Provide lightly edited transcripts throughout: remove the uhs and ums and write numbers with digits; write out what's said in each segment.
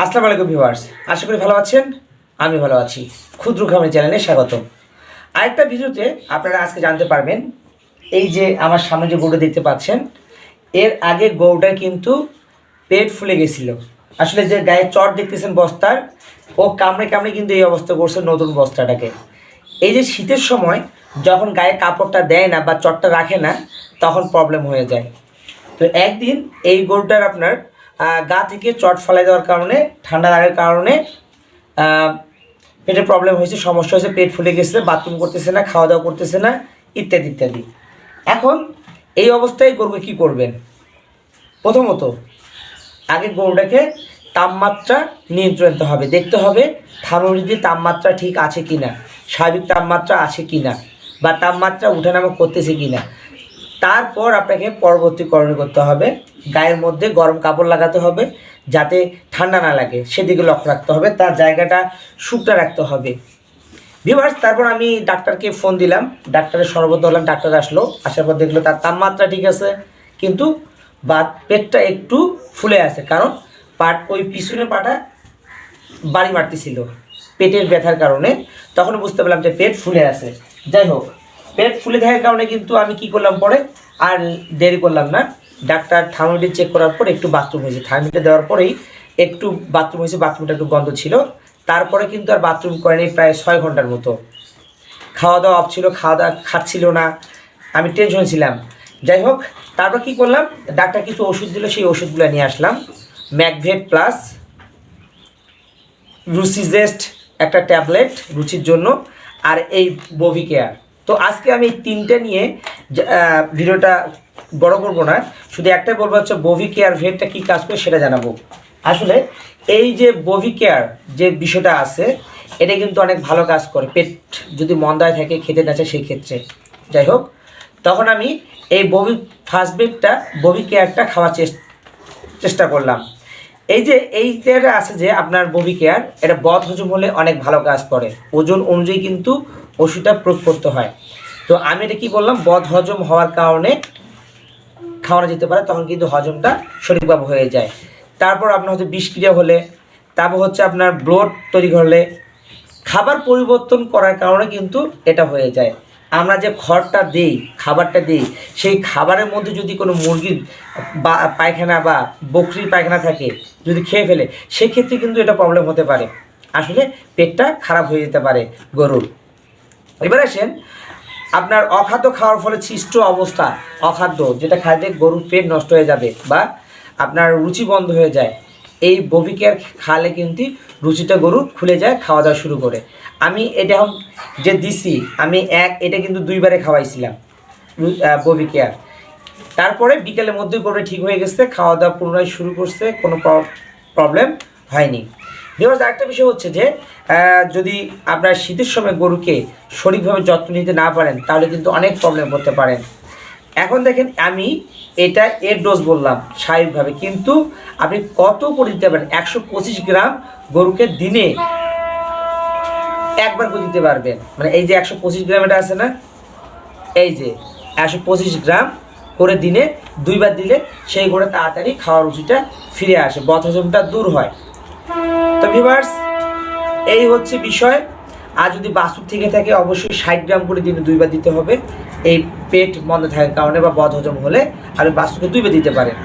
আসসালামু আলাইকুম ভিউয়ার্স, আশা করি ভালো আছেন। আমি ভালো আছি। ক্ষুদ্র খামারি চ্যানেলে স্বাগত। আরেকটা ভিডিওতে আপনারা আজকে জানতে পারবেন, এই যে আমার সামনে যে গরুটা দেখতে পাচ্ছেন, এর আগে গরুটার কিন্তু পেট ফুলে গেছিল। আসলে যে গায়ে চট দেখতেছেন বস্তার, ও কামড়ে কামড়ে কিন্তু এই অবস্থা করছে নতুন বস্তাটাকে। এই যে শীতের সময় যখন গায়ে কাপড়টা দেয় না বা চটটা রাখে না, তখন প্রবলেম হয়ে যায়। তো একদিন এই গরুটার আপনার গা থেকে চট ফেলাই দেওয়ার কারণে, ঠান্ডা লাগার কারণে পেটের প্রবলেম হয়েছে, সমস্যা হয়েছে, পেট ফুলে গেছে, বাথরুম করতেছে না, খাওয়া দাওয়া করতেছে না, ইত্যাদি ইত্যাদি। এখন এই অবস্থায় গরুকে কী করবেন? প্রথমত আগে গরুটাকে তাপমাত্রা নিয়ন্ত্রণ হবে, দেখতে হবে থার্মোমিটারে তাপমাত্রা ঠিক আছে কি না, স্বাভাবিক তাপমাত্রা আছে কি না, বা তাপমাত্রা উঠানামা করতেছে কি না। তারপর আপনাকে পরবর্তী করণীয় করতে হবে, গায়ের মধ্যে গরম কাপড় লাগাতে হবে যাতে ঠান্ডা না লাগে, সেদিকে লক্ষ্য রাখতে হবে, তার জায়গাটা শুকনো রাখতে হবে। ভিউয়ার্স, তারপর আমি ডাক্তারকে ফোন দিলাম, ডাক্তারের সর্বত হলাম, ডাক্তার আসলো, আসার পর দেখলো তার তাপমাত্রা ঠিক আছে, কিন্তু পেটটা একটু ফুলে আছে, কারণ ওই পিছনের পাটা বাড়ি মারতেছিল পেটের ব্যথার কারণে। তখন বুঝতে পারলাম যে পেট ফুলে আছে। যাই হোক, পেট ফুলে থাকার কারণে কিন্তু আমি কি করলাম, পরে আর দেরি করলাম না, ডাক্তার থার্মোমিটার চেক করার পর একটু বাথরুম হয়েছে, থার্মোমিটার দেওয়ার পরেই একটু বাথরুম হয়েছে, বাথরুমটা একটু গন্ধ ছিল, তারপরে কিন্তু আর বাথরুম করেনি প্রায় 6 ঘন্টার মতো। খাওয়া দাওয়া অফ ছিল, খাওয়া দাওয়া খাচ্ছিল না, আমি টেনশন ছিলাম। যাই হোক, তারপর কি করলাম, ডাক্তার কিছু ওষুধ দিল, সেই ওষুধগুলো নিয়ে আসলাম। ম্যাকভেট প্লাস, রুচিজেস্ট একটা ট্যাবলেট রুচির জন্য, আর এই বভিকেয়ার। তো আজকে আমি এই তিনটে নিয়ে ভিডিওটা বড় করব না, শুধু একটাই বলবো, হচ্ছে বভিকেয়ার ভেটটা কী কাজ করে সেটা জানাবো। আসলে এই যে বভিকেয়ার যে বিষয়টা আছে, এটা কিন্তু অনেক ভালো কাজ করে পেট যদি মন্দায় থাকে, খেতে না চায় সেই ক্ষেত্রে। যাই হোক, তখন আমি এই ফার্স্ট বেডটা বভিকেয়ারটা খাওয়ার চেষ্টা করলাম। এই যে এইটা আছে যে আপনার বভিকেয়ার, এটা বদ হজম হলে অনেক ভালো কাজ করে, ওজন অনুযায়ী কিন্তু ওষুধটা প্রয়োগ করতে হয়। তো আমি এটা কী বললাম, বদ হজম হওয়ার কারণে খাওয়ানো যেতে পারে, তখন কিন্তু হজমটা সঠিকভাবে হয়ে যায়। তারপর আপনার হচ্ছে বিষক্রিয়া হলে, তারপর হচ্ছে আপনার ব্লড তৈরি হলে, খাবার পরিবর্তন করার কারণে কিন্তু এটা হয়ে যায়। আমরা যে খড়টা দিই, খাবারটা দিই, সেই খাবারের মধ্যে যদি কোনো মুরগির বা পায়খানা বা বকরির পায়খানা থাকে, যদি খেয়ে ফেলে, সেক্ষেত্রে কিন্তু এটা প্রবলেম হতে পারে, আসলে পেটটা খারাপ হয়ে যেতে পারে গরুর। এবার আসেন, আপনার অখাদ্য খাওয়ার ফলে সৃষ্ট অবস্থা, অখাদ্য যেটা খাইলে গরুর পেট নষ্ট হয়ে যাবে বা আপনার রুচি বন্ধ হয়ে যায়, এই বভিকেয়ার খালে কিন্তু রুচিটা গরুর খুলে যায়, খাওয়া দাওয়া শুরু করে। আমি এটা যে দিছি, আমি এটা কিন্তু 2 বারে খাওয়াইছিলাম বভিকেয়ার। তারপরে বিকেলের মধ্যে গরুটা ঠিক হয়ে গেছে, খাওয়া দাওয়া পুনরায় শুরু করছে, কোনো প্রবলেম হয়নি। ভিউয়ার্স, আরেকটা বিষয় হচ্ছে যে যদি আপনার শীতের সময় গরুকে সঠিকভাবে যত্ন নিতে না পারেন, তাহলে কিন্তু অনেক প্রবলেম করতে পারেন। এখন দেখেন, আমি এটা এর ডোজ বললাম স্বাভাবিকভাবে, কিন্তু আপনি কত করে দিতে পারেন? 125 গ্রাম গরুকে দিনে একবার করে দিতে পারবেন। মানে এই যে 125 গ্রাম এটা আছে না, এই যে 125 গ্রাম করে দিনে 2 বার দিলে সেই গরুটা তাড়াতাড়ি খাওয়ার রুচিটা ফিরে আসে, বদহজমটা দূর হয়। তো ভিউয়ার্স, এই হচ্ছে বিষয়। আর যদি বাছুর থেকে থাকে, অবশ্যই 60 গ্রাম করে দিনে 2 বার দিতে হবে, এই পেট বন্ধ থাকার কারণে বা বদহজম হলে আপনি বাছুরকে 2 বার দিতে পারেন।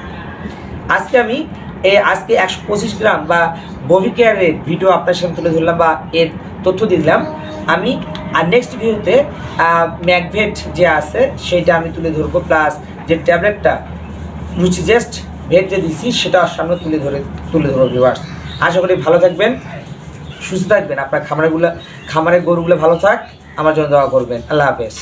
আজকে আমি আজকে 125 গ্রাম বা বভিকেয়ারের ভিডিও আপনার সামনে তুলে ধরলাম বা এর তথ্য দিলাম। আমি আর নেক্সট ভিডিওতে ম্যাকভেট যে আছে সেইটা আমি তুলে ধরবো, প্লাস যে ট্যাবলেটটা রুচিজেস্ট ভেট যে দিচ্ছি সেটা সামনে তুলে ধরবো। ভিউয়ার্স, আশা করি ভালো থাকবেন, সুস্থ থাকবেন, আপনার খামারের গরুগুলো ভালো থাক, আমার জন্য দোয়া করবেন। আল্লাহ হাফেজ।